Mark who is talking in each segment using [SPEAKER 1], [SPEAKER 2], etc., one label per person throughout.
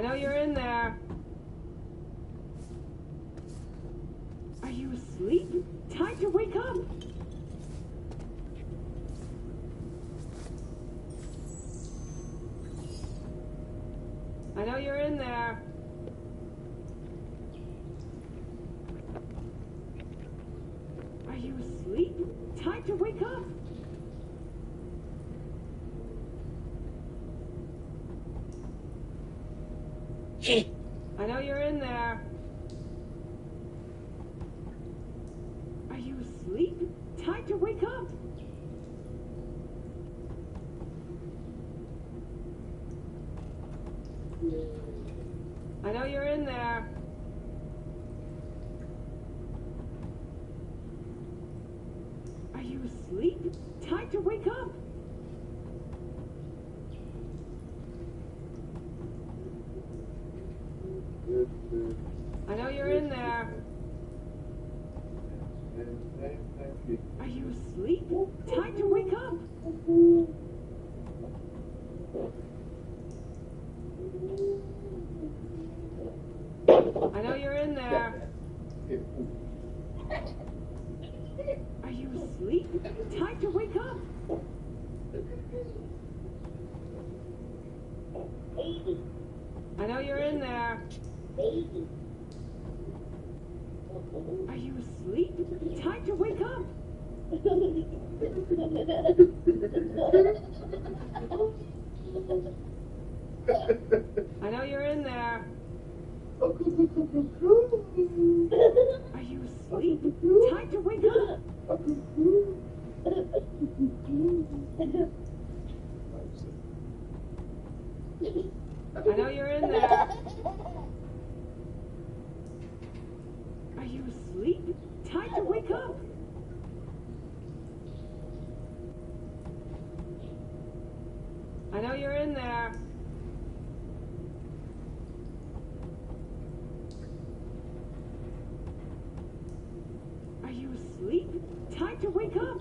[SPEAKER 1] I know you're in there. Are you asleep? Time to wake up. I know you're in there. Are you asleep? Time to wake up. I know you're in there. Are you asleep? Time to wake up. I know you're in there. Are you asleep? Time to wake up. I know you're in there. Are you asleep? Time to wake up. I know you're in there. Are you asleep? Time to wake up. I know you're in there. Are you asleep? Time to wake up. I know you're in there. Are you asleep? Time to wake up. I know you're in there. Are you asleep? Time to wake up. I know you're in there. Are you asleep? Time to wake up.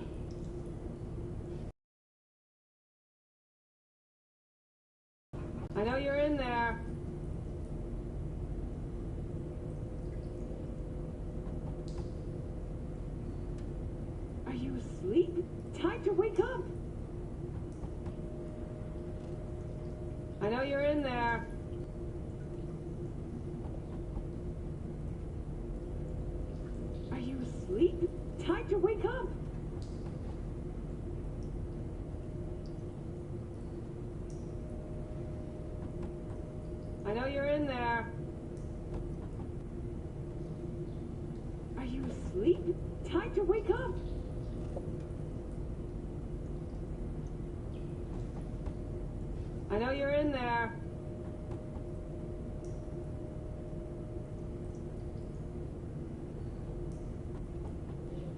[SPEAKER 1] I know you're in there. Are you asleep? Time to wake up. I know you're in there. Are you asleep? Time to wake up. I know you're in there. Are you asleep? Time to wake up. I know you're in there.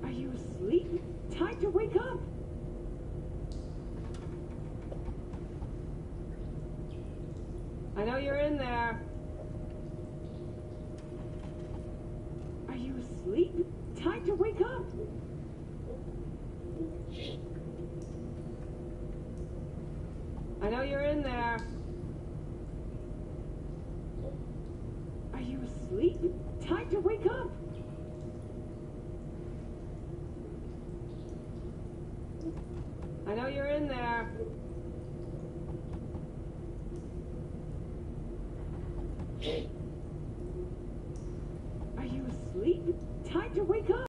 [SPEAKER 1] Are you asleep? Time to wake up. I know you're in there. Are you asleep? Time to wake up. I know you're in there. Are you asleep? Time to wake up. I know you're in there. Are you asleep? Time to wake up.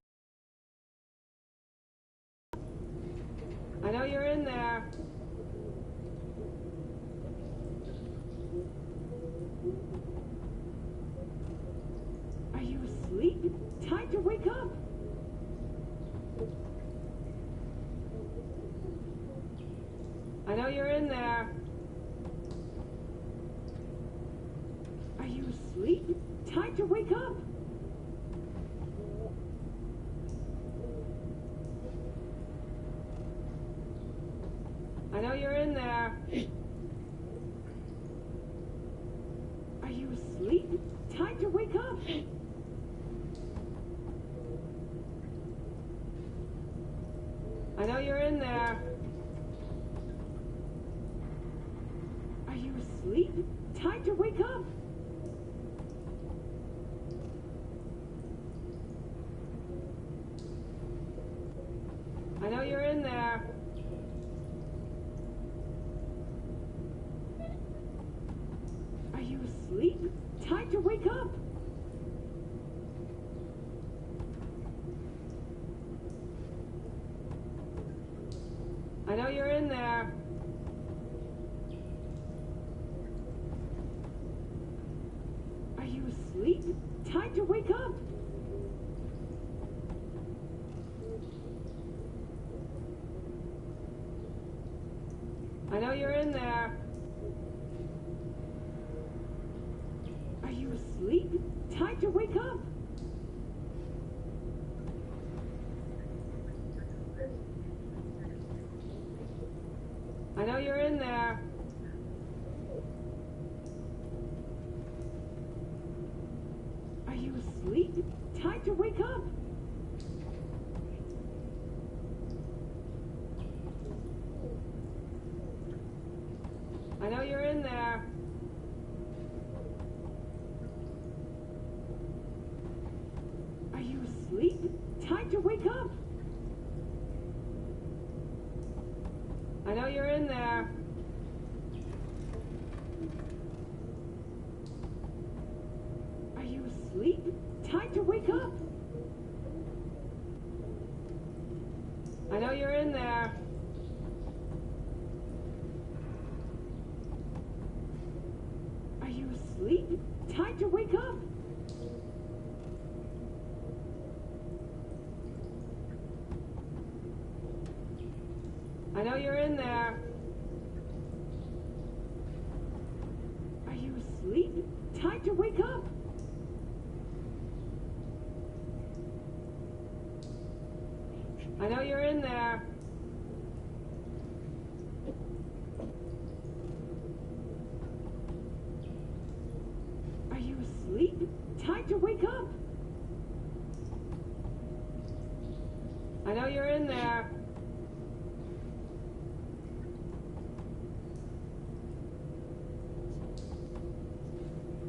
[SPEAKER 1] I know you're in there. Are you asleep? Time to wake up. I know you're in there. Are you asleep? Time to wake up. I know you're in there. Are you asleep? Time to wake up. I know you're in there. Are you asleep? Time to wake up. I know you're in there. Are you asleep? Time to wake up. I know you're in there. Are you asleep? Time to wake up. I know you're in there. Are you asleep? Time to wake up. I know you're in there. Are you asleep? Time to wake up. I know you're in there. Are you asleep? Time to wake up. I know you're in there. Are you asleep? Time to wake up. I know you're in there. Are you asleep? Time to wake up. I know you're in there. Are you asleep? Time to wake up. I know you're in there.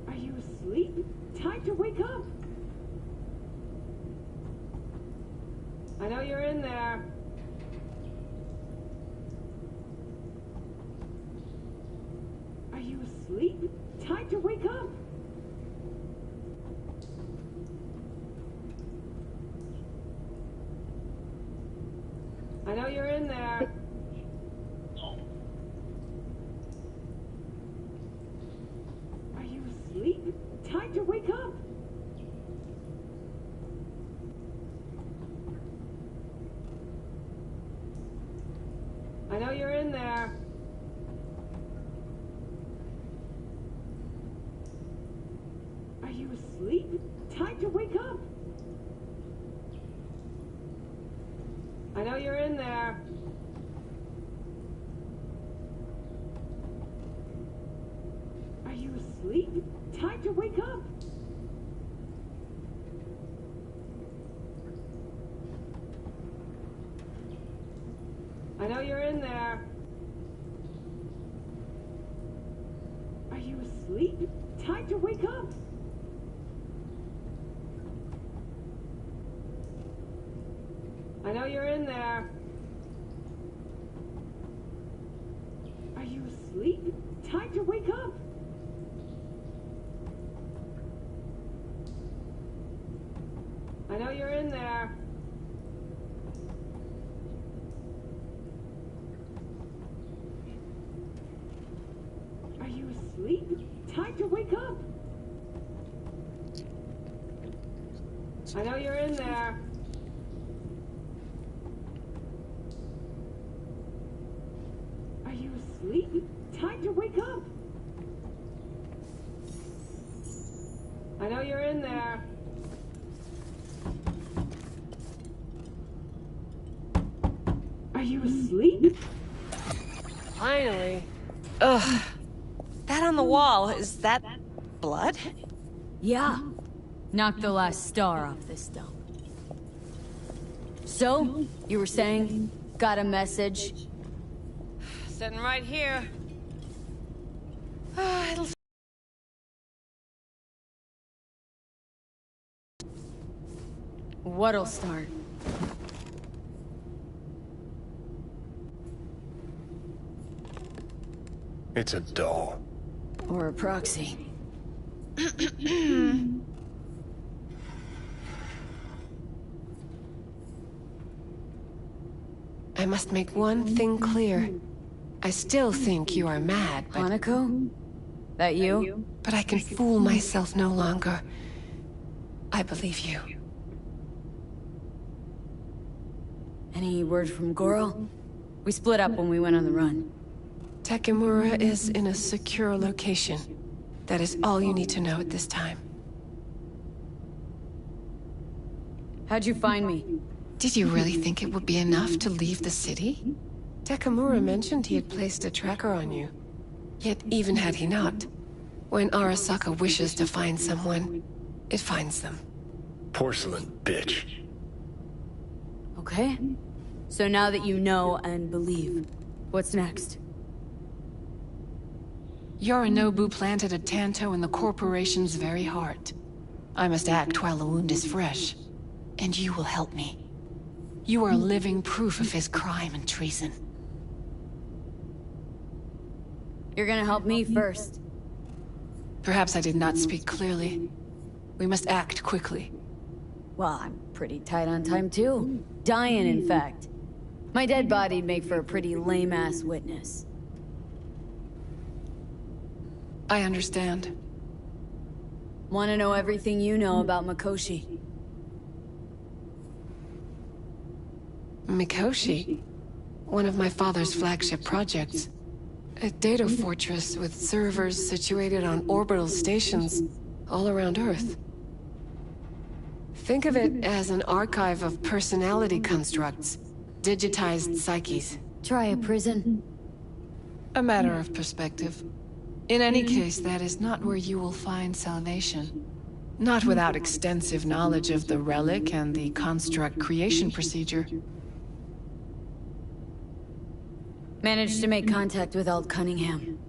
[SPEAKER 1] Are you asleep? Time to wake up. I know you're in there. Are you asleep? Time to wake up. I know you're in there. Are you asleep? Time to wake up. I know you're in there. Are you asleep? Time to wake up. I know you're in there. Are you asleep? Time to wake up. I know you're in there. Are you asleep? Time to wake up. I know you're in there. Are you asleep? Time to wake up. I know you're in there. Are you asleep? Time to wake up. I know you're in there. Are you asleep? Time to wake up. I know you're in there. Are you asleep?
[SPEAKER 2] Finally. Ugh. That on the wall, is that blood?
[SPEAKER 3] Yeah. Knock the last star off this dump. So, you were saying, got a message?
[SPEAKER 2] Sitting right here. It'll...
[SPEAKER 3] What'll start?
[SPEAKER 4] It's a doll.
[SPEAKER 3] Or a proxy.
[SPEAKER 5] I must make one thing clear. I still think you are mad, but...
[SPEAKER 3] Hanako? That you?
[SPEAKER 5] But I can fool myself no longer. I believe you.
[SPEAKER 3] Any word from Goro? We split up when we went on the run.
[SPEAKER 5] Takemura is in a secure location. That is all you need to know at this time.
[SPEAKER 3] How'd you find me?
[SPEAKER 5] Did you really think it would be enough to leave the city? Takemura mentioned he had placed a tracker on you. Yet even had he not, when Arasaka wishes to find someone, it finds them.
[SPEAKER 4] Porcelain bitch.
[SPEAKER 3] Okay. So now that you know and believe, what's next?
[SPEAKER 5] Yorinobu planted a Tanto in the corporation's very heart. I must act while the wound is fresh. And you will help me. You are living proof of his crime and treason.
[SPEAKER 3] You're gonna help me first.
[SPEAKER 5] Perhaps I did not speak clearly. We must act quickly.
[SPEAKER 3] Well, I'm pretty tight on time too. Dying, in fact. My dead body'd make for a pretty lame-ass witness.
[SPEAKER 5] I understand.
[SPEAKER 3] Want to know everything you know about Mikoshi?
[SPEAKER 5] Mikoshi? One of my father's flagship projects. A data fortress with servers situated on orbital stations all around Earth. Think of it as an archive of personality constructs, digitized psyches.
[SPEAKER 3] Try a prison?
[SPEAKER 5] A matter of perspective. In any case, that is not where you will find salvation. Not without extensive knowledge of the relic and the construct creation procedure.
[SPEAKER 3] Managed to make contact with Alt Cunningham.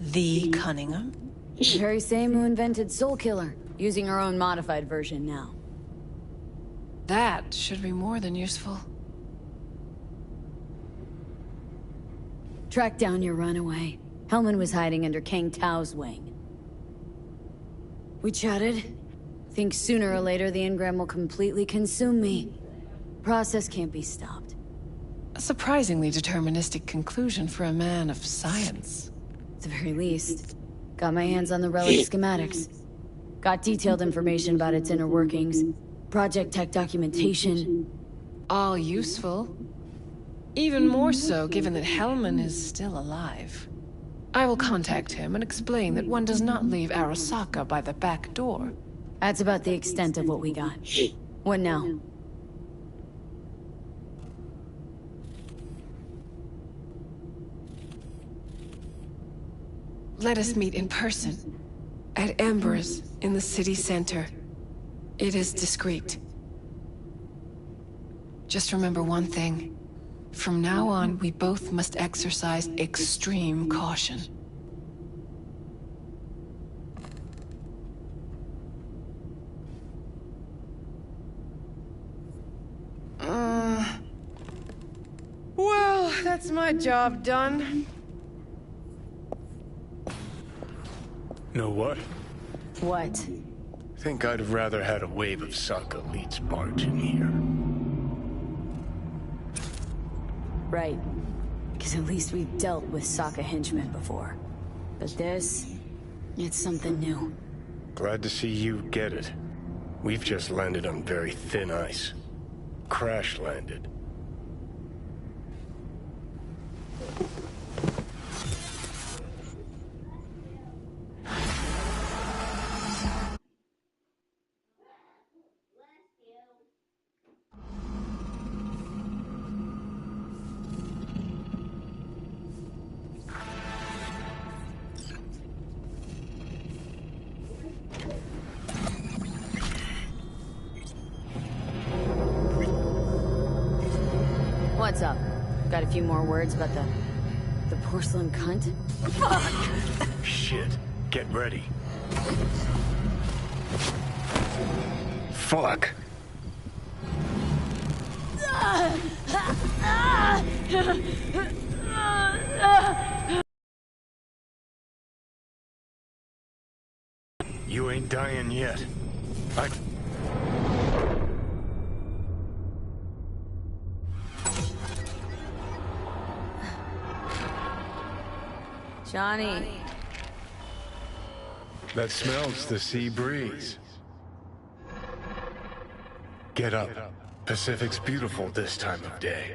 [SPEAKER 5] The Cunningham?
[SPEAKER 3] The very same who invented Soul Killer, using our own modified version now.
[SPEAKER 5] That should be more than useful.
[SPEAKER 3] Track down your runaway. Hellman was hiding under Kang Tao's wing. We chatted. Think sooner or later the engram will completely consume me. Process can't be stopped.
[SPEAKER 5] A surprisingly deterministic conclusion for a man of science.
[SPEAKER 3] At the very least, got my hands on the relic schematics. Got detailed information about its inner workings. Project tech documentation.
[SPEAKER 5] All useful. Even more so given that Hellman is still alive. I will contact him and explain that one does not leave Arasaka by the back door.
[SPEAKER 3] That's about the extent of what we got. What now?
[SPEAKER 5] Let us meet in person. At Embers, in the city center. It is discreet. Just remember one thing. From now on, we both must exercise extreme caution.
[SPEAKER 2] Well, that's my job done.
[SPEAKER 4] Know what?
[SPEAKER 3] What?
[SPEAKER 4] Think I'd have rather had a wave of Saka Leeds barge in here.
[SPEAKER 3] Right. Because at least we've dealt with Sokka henchmen before. But this... it's something new.
[SPEAKER 4] Glad to see you get it. We've just landed on very thin ice. Crash landed.
[SPEAKER 3] What's up? Got a few more words about the porcelain cunt? Fuck!
[SPEAKER 4] Shit. Get ready. Fuck. You ain't dying yet.
[SPEAKER 3] Johnny.
[SPEAKER 4] That smells the sea breeze. Get up. Pacific's beautiful this time of day.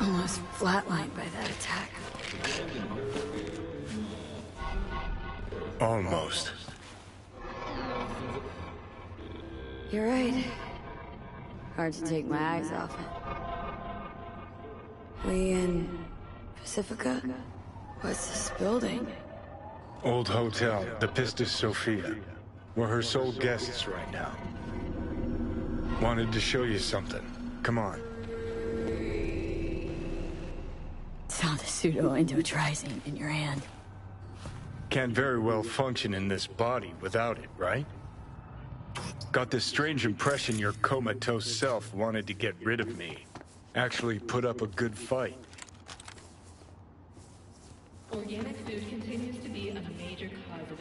[SPEAKER 3] Almost flatlined by that attack.
[SPEAKER 4] Almost.
[SPEAKER 3] You're right. Hard to take my eyes off it. We in Pacifica? What's this building?
[SPEAKER 4] Old hotel, the Pistis Sophia. We're her sole guests right now. Wanted to show you something. Come on.
[SPEAKER 3] Saw the pseudo-endotrizine in your hand.
[SPEAKER 4] Can't very well function in this body without it, right? Got this strange impression your comatose self wanted to get rid of me. Actually put up a good fight.
[SPEAKER 1] Organic food continues to be a major cause of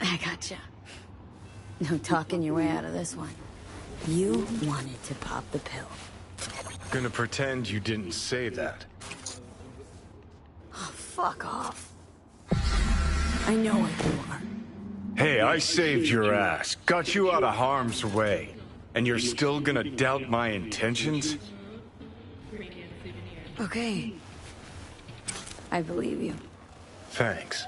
[SPEAKER 3] I gotcha. No talking your way out of this one. You wanted to pop the pill.
[SPEAKER 4] Gonna pretend you didn't say that.
[SPEAKER 3] Oh, fuck off. I know what you are.
[SPEAKER 4] Hey, I saved your ass. Got you out of harm's way. And you're still gonna doubt my intentions?
[SPEAKER 3] Okay. I believe you.
[SPEAKER 4] Thanks.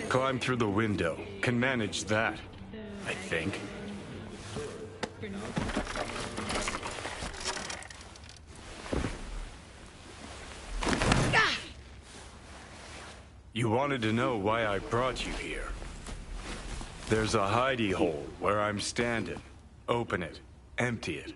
[SPEAKER 4] Climb through the window. Can manage that, I think. You wanted to know why I brought you here. There's a hidey hole where I'm standing. Open it. Empty it.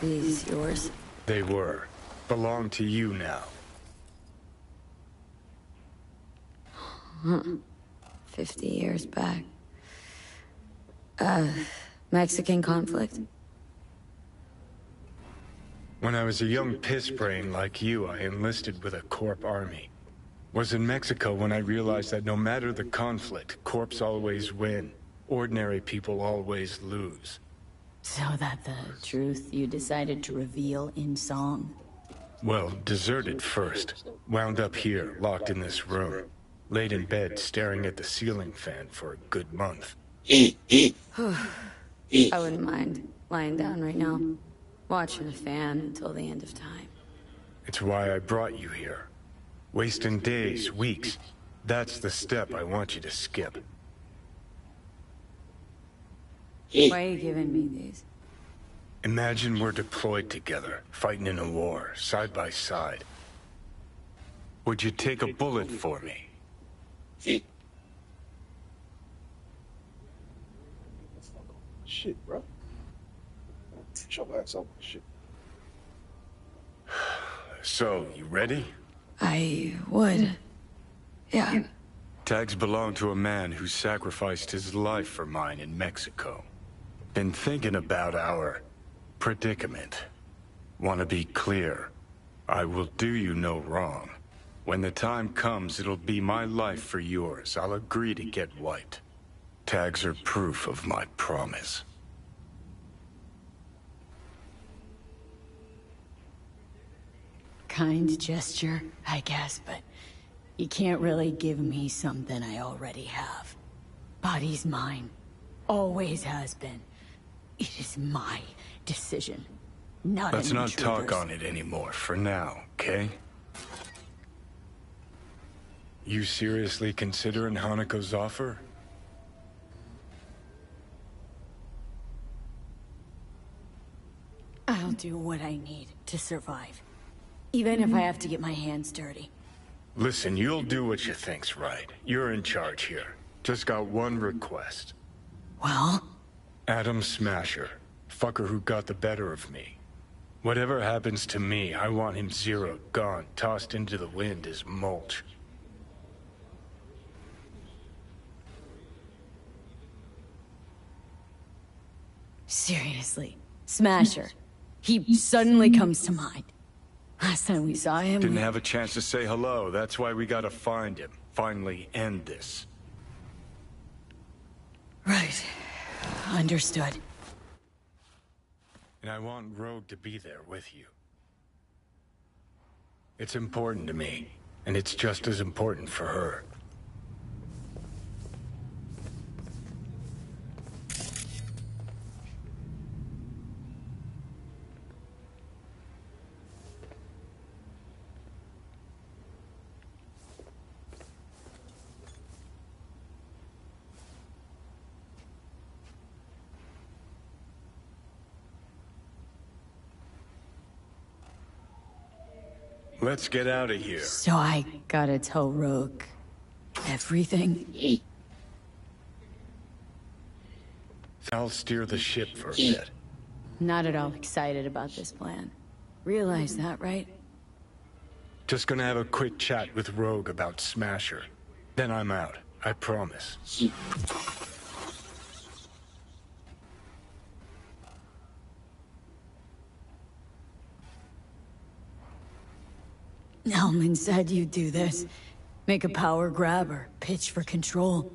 [SPEAKER 3] These yours?
[SPEAKER 4] They were. Belong to you now.
[SPEAKER 3] 50 years back. Mexican conflict?
[SPEAKER 4] When I was a young piss brain like you, I enlisted with a Corp army. Was in Mexico when I realized that no matter the conflict, Corps always win. Ordinary people always lose.
[SPEAKER 3] So that the truth you decided to reveal in song?
[SPEAKER 4] Well, deserted first. Wound up here, locked in this room. Laid in bed, staring at the ceiling fan for a good month.
[SPEAKER 3] I wouldn't mind lying down right now, watching the fan until the end of time.
[SPEAKER 4] It's why I brought you here. Wasting days, weeks. That's the step I want you to skip.
[SPEAKER 3] Why are you giving me these?
[SPEAKER 4] Imagine we're deployed together, fighting in a war, side by side. Would you take a bullet for me?
[SPEAKER 6] Shit, bro. Show my ass up. Shit.
[SPEAKER 4] So, you ready?
[SPEAKER 3] I would. Yeah.
[SPEAKER 4] Tags belong to a man who sacrificed his life for mine in Mexico. Been thinking about our predicament. Want to be clear. I will do you no wrong. When the time comes, it'll be my life for yours. I'll agree to get wiped. Tags are proof of my promise.
[SPEAKER 3] Kind gesture, I guess, but you can't really give me something I already have. Body's mine. Always has been. It is my decision, not
[SPEAKER 4] Let's
[SPEAKER 3] an
[SPEAKER 4] not talk
[SPEAKER 3] intruder's.
[SPEAKER 4] on it anymore for now, okay? You seriously considering Hanako's offer?
[SPEAKER 3] I'll do what I need to survive. Even if I have to get my hands dirty.
[SPEAKER 4] Listen, you'll do what you think's right. You're in charge here. Just got one request.
[SPEAKER 3] Well?
[SPEAKER 4] Adam Smasher. Fucker who got the better of me. Whatever happens to me, I want him zeroed, gone, tossed into the wind as mulch.
[SPEAKER 3] Seriously. Smasher. He suddenly comes to mind. Last time we saw him...
[SPEAKER 4] Didn't have a chance to say hello. That's why we gotta find him. Finally end this.
[SPEAKER 3] Right. Understood.
[SPEAKER 4] And I want Rogue to be there with you. It's important to me, and it's just as important for her. Let's get out of here.
[SPEAKER 3] So I gotta tell Rogue everything?
[SPEAKER 4] I'll steer the ship for a bit.
[SPEAKER 3] Not at all excited about this plan. Realize that, right?
[SPEAKER 4] Just gonna have a quick chat with Rogue about Smasher. Then I'm out. I promise.
[SPEAKER 3] Hellman said you'd do this. Make a power grab or pitch for control.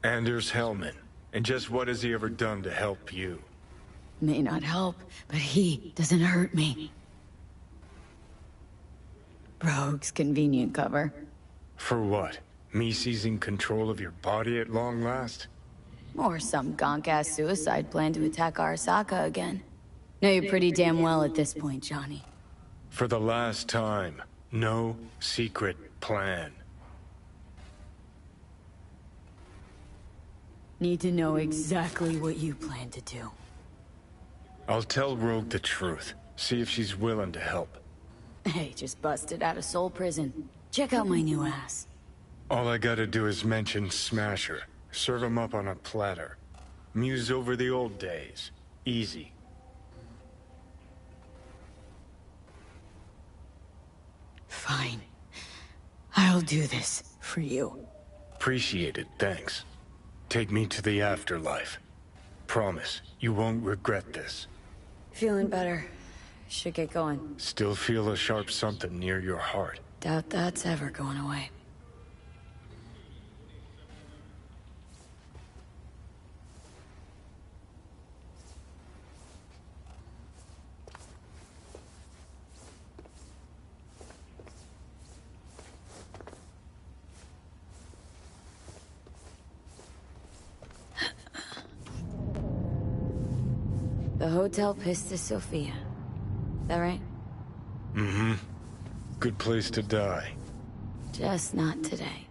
[SPEAKER 4] Anders Hellman. And just what has he ever done to help you?
[SPEAKER 3] May not help, but he doesn't hurt me. Rogue's convenient cover.
[SPEAKER 4] For what? Me seizing control of your body at long last?
[SPEAKER 3] Or some gonk-ass suicide plan to attack Arasaka again. Know you pretty damn well at this point, Johnny.
[SPEAKER 4] For the last time, no secret plan.
[SPEAKER 3] Need to know exactly what you plan to do.
[SPEAKER 4] I'll tell Rogue the truth. See if she's willing to help.
[SPEAKER 3] Hey, just busted out of Soul Prison. Check out my new ass.
[SPEAKER 4] All I gotta do is mention Smasher. Serve him up on a platter. Muse over the old days. Easy.
[SPEAKER 3] Fine. I'll do this for you.
[SPEAKER 4] Appreciate it, thanks. Take me to the afterlife. Promise, you won't regret this.
[SPEAKER 3] Feeling better. Should get going.
[SPEAKER 4] Still feel a sharp something near your heart.
[SPEAKER 3] Doubt that's ever going away. The Hotel Pistis Sophia. That right?
[SPEAKER 4] Mm-hmm. Good place to die.
[SPEAKER 3] Just not today.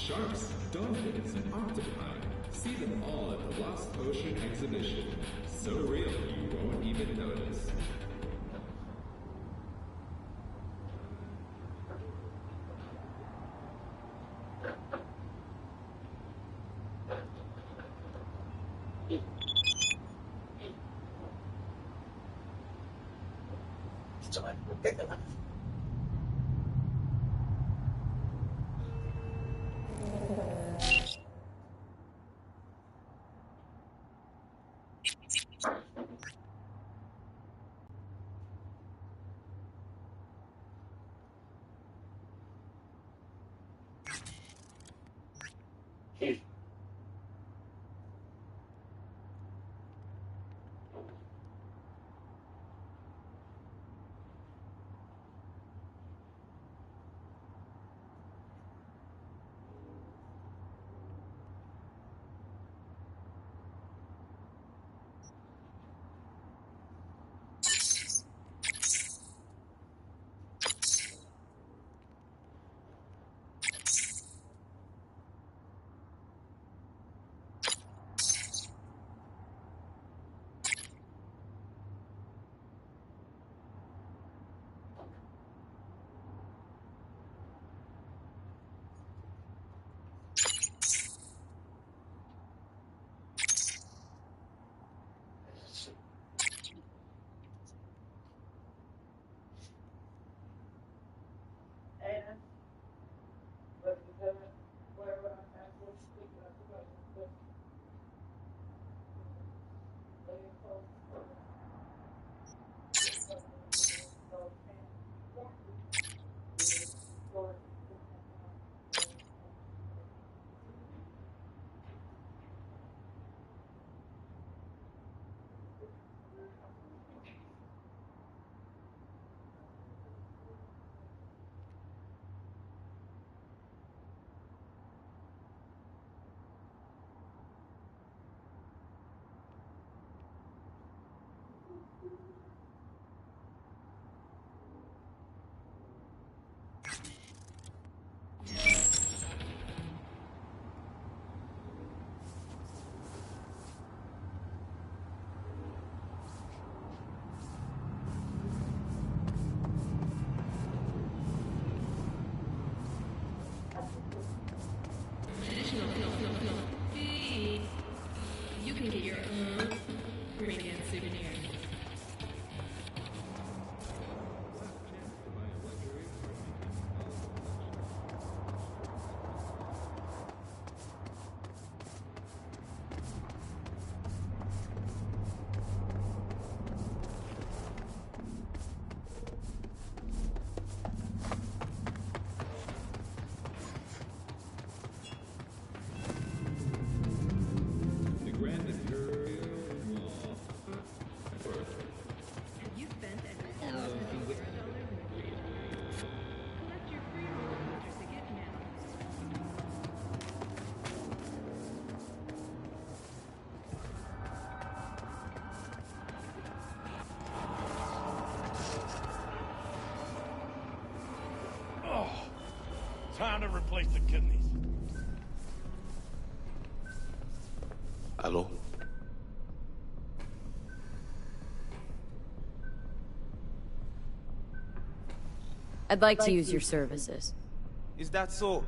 [SPEAKER 7] Sharks, dolphins, and octopi. See them all at the Lost Ocean exhibition. So real you won't even notice.
[SPEAKER 8] You can get your own premium souvenir.
[SPEAKER 7] The Grand Imperial Mall.
[SPEAKER 8] Have you spent at $1,000 yet? Collect your free roller coaster ticket now.
[SPEAKER 9] Time to replace the kidneys.
[SPEAKER 6] Hello?
[SPEAKER 3] I'd like to use your services.
[SPEAKER 10] Is that so?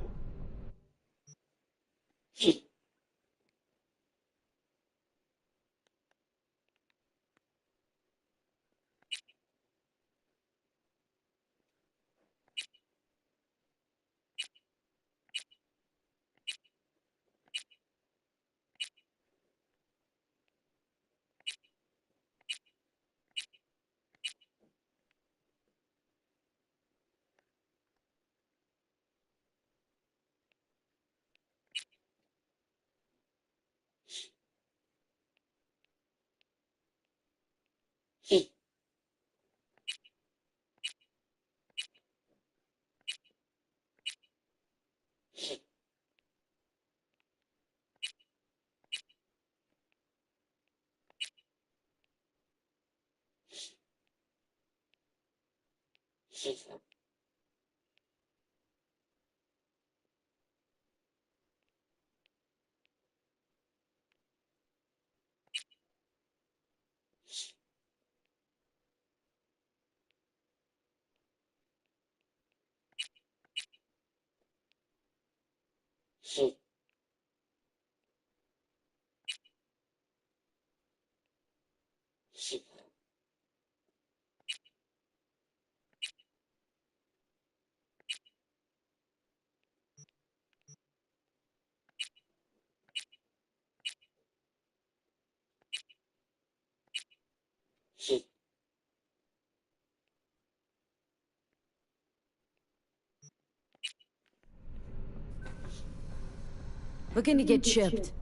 [SPEAKER 3] Looking to get chipped.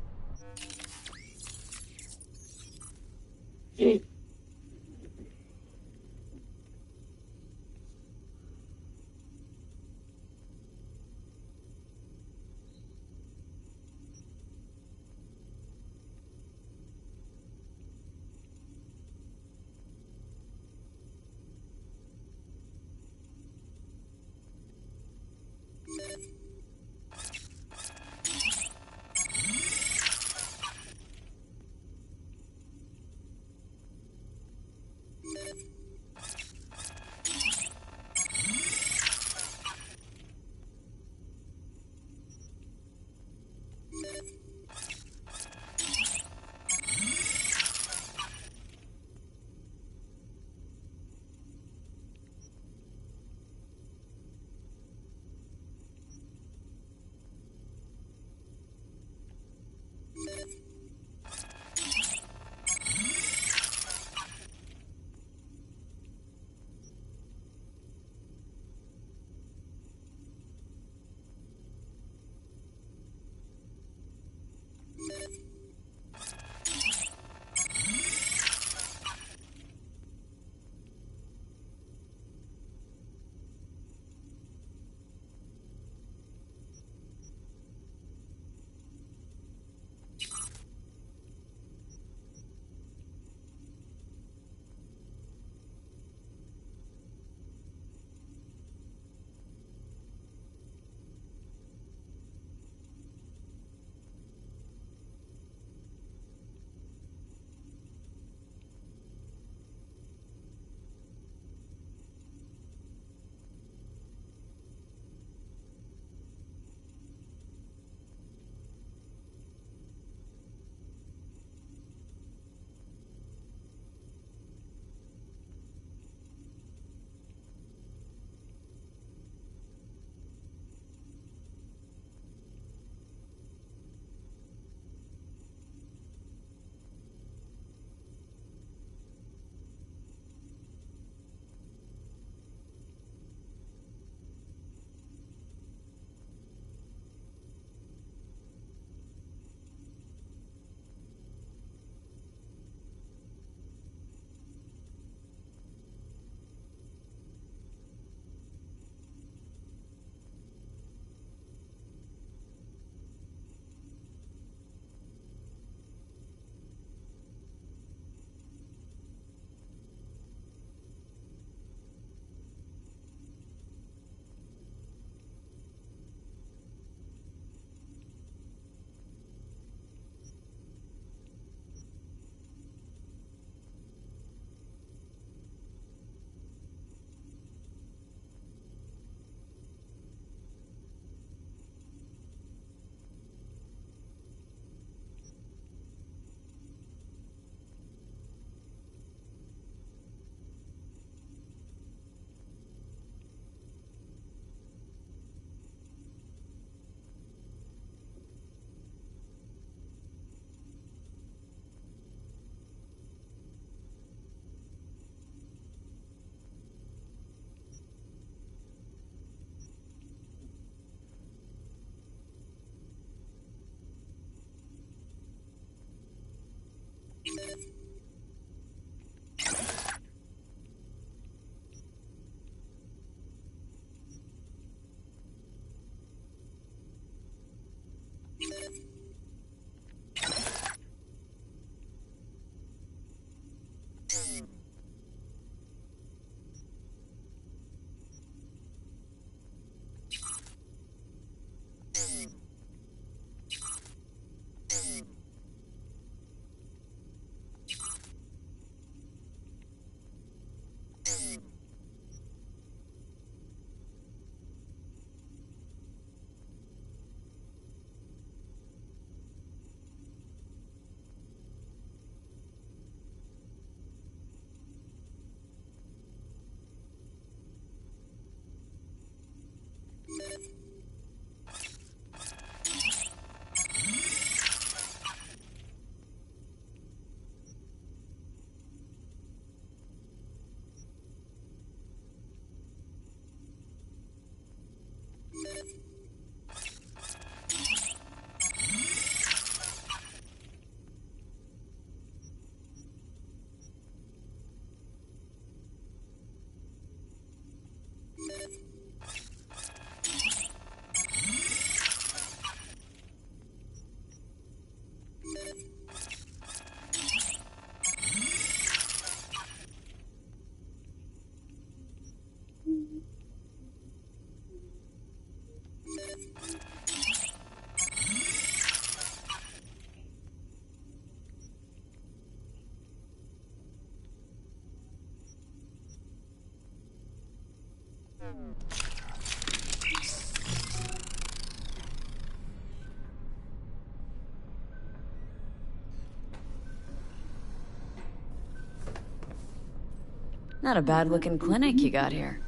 [SPEAKER 3] Not a bad-looking clinic you got here.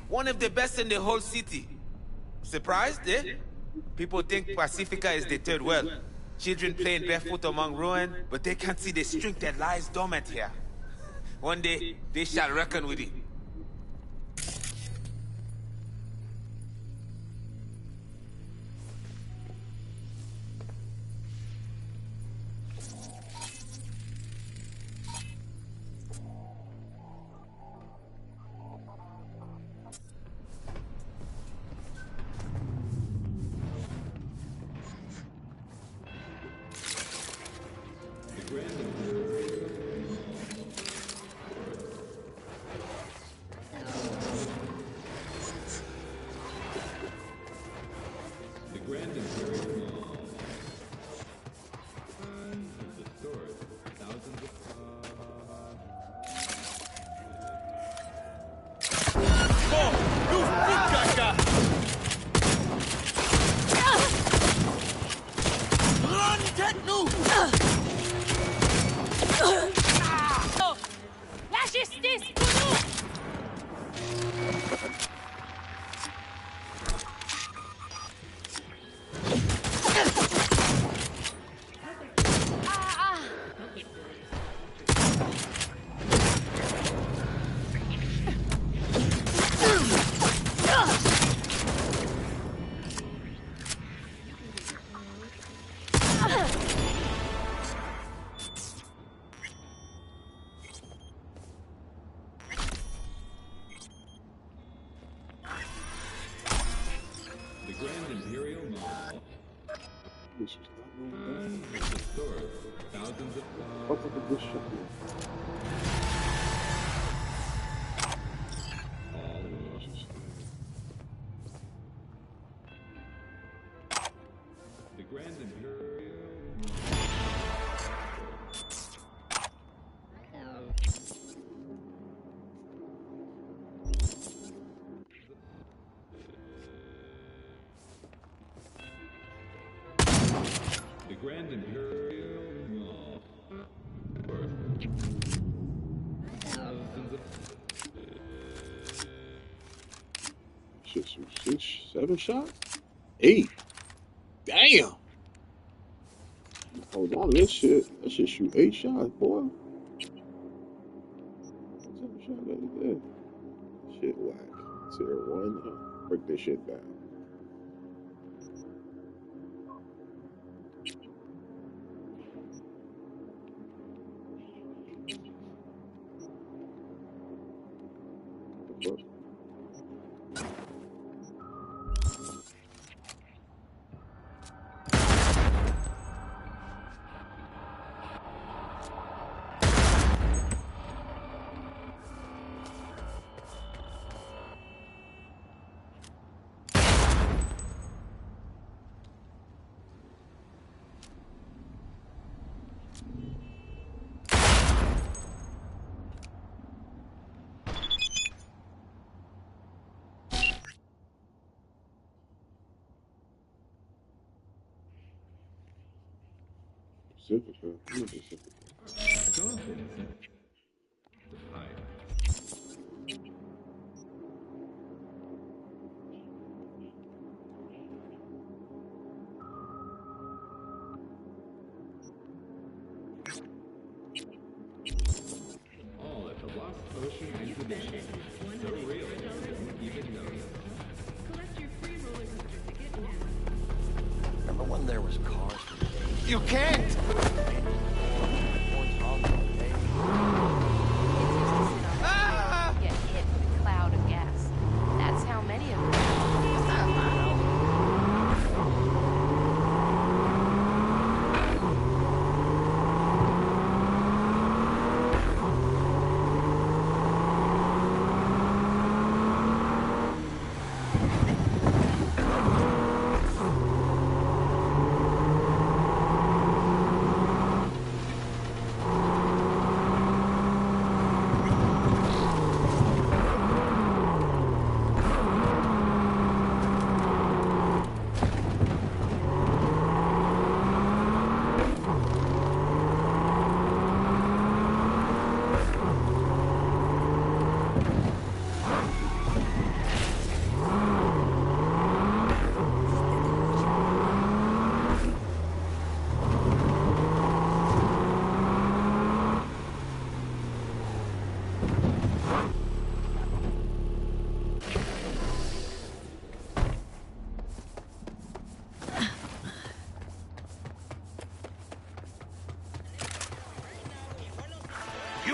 [SPEAKER 10] One of the best in the whole city. Surprised, eh? People think Pacifica is the third world. Children playing barefoot among ruin, but they can't see the strength that lies dormant here. One day, they shall reckon with it.
[SPEAKER 7] Grand Imperial Mall.
[SPEAKER 6] Shit, shoot 6, 7 shots? 8. Damn. Hold on to this shit. That shit shoot 8 shots, boy. 7 shots that is dead. Shit whack. Tier 1. Break this shit down. What? Cyberpunk. What is Cyberpunk?
[SPEAKER 7] All at the Lost Ocean Exhibition. So real, you won't even notice.
[SPEAKER 8] Collect your free roller coaster ticket now.
[SPEAKER 11] Remember when there was cars?
[SPEAKER 10] You can't!
[SPEAKER 12] Get hit with a cloud of gas. That's how many of them.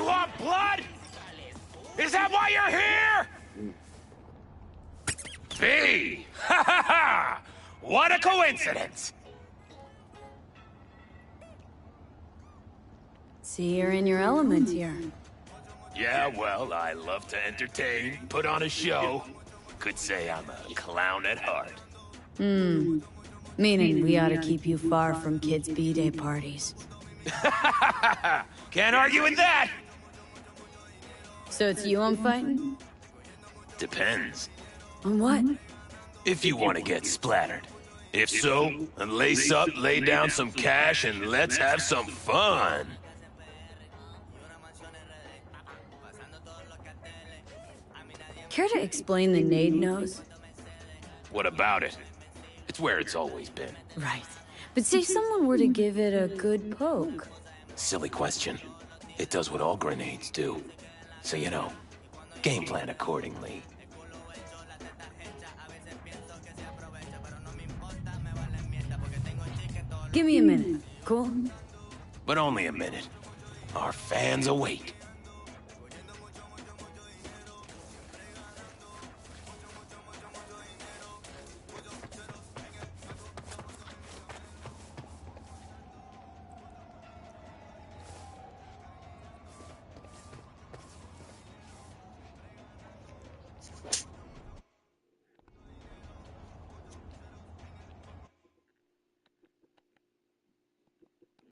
[SPEAKER 9] want blood? Is that why you're here? B! Ha ha ha! What a coincidence!
[SPEAKER 3] See, you're in your element here.
[SPEAKER 9] Yeah, well, I love to entertain, put on a show. Could say I'm a clown at heart.
[SPEAKER 3] Meaning we ought to keep you far from kids' B-Day parties.
[SPEAKER 9] Can't argue with that!
[SPEAKER 3] So it's you I'm fighting?
[SPEAKER 9] Depends.
[SPEAKER 3] On what?
[SPEAKER 9] If you want to get splattered. If so, then lace up, lay down some cash, and let's have some fun.
[SPEAKER 3] Care to explain the nade nose?
[SPEAKER 9] What about it? It's where it's always been.
[SPEAKER 3] Right. But say someone were to give it a good poke.
[SPEAKER 9] Silly question. It does what all grenades do. So you know, game plan accordingly.
[SPEAKER 3] Give me a minute, cool?
[SPEAKER 9] But only a minute. Our fans await.